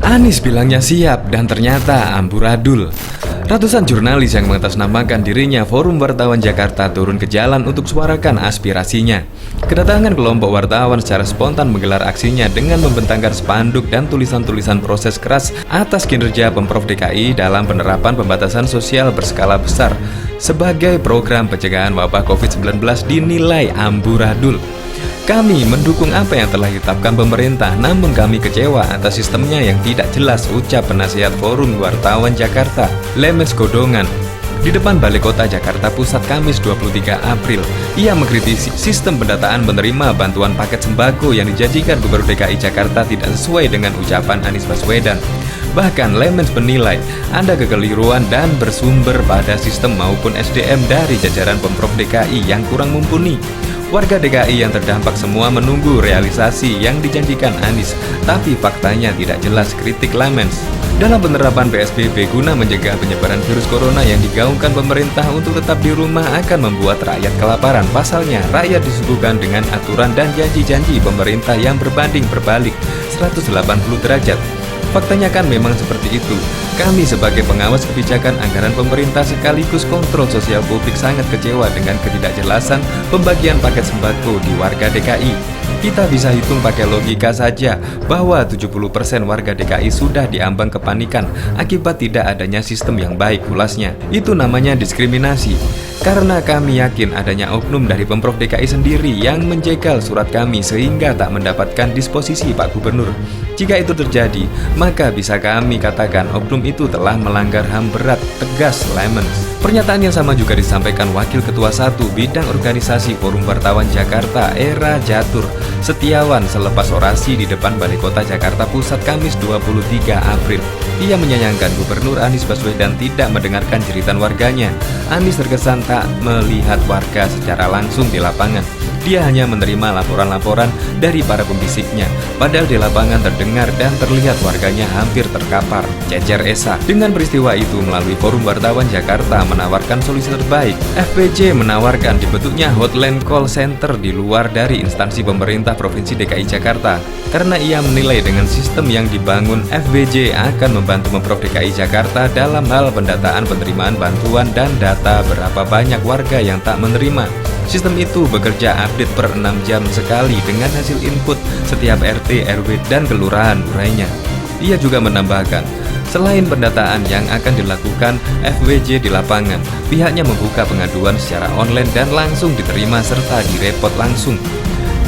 Anies bilangnya siap dan ternyata amburadul. Ratusan jurnalis yang mengatasnamakan dirinya Forum Wartawan Jakarta turun ke jalan untuk suarakan aspirasinya. Kedatangan kelompok wartawan secara spontan menggelar aksinya dengan membentangkan spanduk dan tulisan-tulisan proses keras atas kinerja Pemprov DKI dalam penerapan pembatasan sosial berskala besar sebagai program pencegahan wabah COVID-19 dinilai amburadul. Kami mendukung apa yang telah ditetapkan pemerintah, namun kami kecewa atas sistemnya yang tidak jelas, ucap penasihat Forum Wartawan Jakarta, Lemes Godongan, di depan Balai Kota Jakarta Pusat Kamis 23 April. Ia mengkritisi sistem pendataan penerima bantuan paket sembako yang dijanjikan Gubernur DKI Jakarta tidak sesuai dengan ucapan Anies Baswedan. Bahkan Lemens menilai ada kekeliruan dan bersumber pada sistem maupun SDM dari jajaran Pemprov DKI yang kurang mumpuni. Warga DKI yang terdampak semua menunggu realisasi yang dijanjikan Anies, tapi faktanya tidak jelas, kritik Lemens. Dalam penerapan PSBB guna mencegah penyebaran virus corona yang digaungkan pemerintah untuk tetap di rumah akan membuat rakyat kelaparan. Pasalnya, rakyat disuguhkan dengan aturan dan janji-janji pemerintah yang berbanding berbalik 180 derajat. Faktanya kan memang seperti itu. Kami sebagai pengawas kebijakan anggaran pemerintah sekaligus kontrol sosial publik sangat kecewa dengan ketidakjelasan pembagian paket sembako di warga DKI. Kita bisa hitung pakai logika saja bahwa 70% warga DKI sudah diambang kepanikan akibat tidak adanya sistem yang baik, ulasnya. Itu namanya diskriminasi. Karena kami yakin adanya oknum dari Pemprov DKI sendiri yang menjegal surat kami sehingga tak mendapatkan disposisi Pak Gubernur. Jika itu terjadi, maka bisa kami katakan oknum itu telah melanggar HAM berat, tegas Lemens. Pernyataan yang sama juga disampaikan Wakil Ketua 1 Bidang Organisasi Forum Wartawan Jakarta, Era Jatur Setiawan selepas orasi di depan Balai Kota Jakarta Pusat Kamis 23 April. Ia menyayangkan Gubernur Anies Baswedan tidak mendengarkan jeritan warganya. Anies terkesan tak melihat warga secara langsung di lapangan. Dia hanya menerima laporan-laporan dari para pembisiknya, padahal di lapangan terdengar dan terlihat warganya hampir terkapar, jejer Esa. Dengan peristiwa itu, melalui Forum Wartawan Jakarta menawarkan solusi terbaik. FPJ menawarkan dibentuknya hotline call center di luar dari instansi pemerintah Provinsi DKI Jakarta, karena ia menilai dengan sistem yang dibangun FBJ akan membantu Pemprov DKI Jakarta dalam hal pendataan penerimaan bantuan dan data berapa banyak warga yang tak menerima. Sistem itu bekerja update per 6 jam sekali dengan hasil input setiap RT, RW, dan kelurahan, urainya. Ia juga menambahkan, selain pendataan yang akan dilakukan FWJ di lapangan, pihaknya membuka pengaduan secara online dan langsung diterima serta direpot langsung.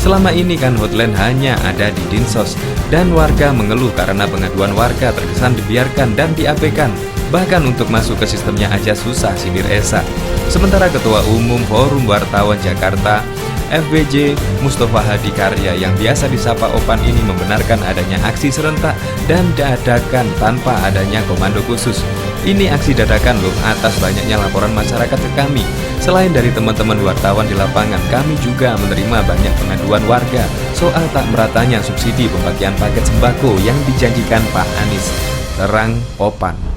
Selama ini kan hotline hanya ada di Dinsos, dan warga mengeluh karena pengaduan warga terkesan dibiarkan dan diabaikan. Bahkan untuk masuk ke sistemnya aja susah, sindir Esa. Sementara Ketua Umum Forum Wartawan Jakarta, FBJ Mustafa Hadi Karya yang biasa disapa Opan ini membenarkan adanya aksi serentak dan dadakan tanpa adanya komando khusus. Ini aksi dadakan loh atas banyaknya laporan masyarakat ke kami. Selain dari teman-teman wartawan di lapangan, kami juga menerima banyak pengaduan warga soal tak meratanya subsidi pembagian paket sembako yang dijanjikan Pak Anies. Terang Opan.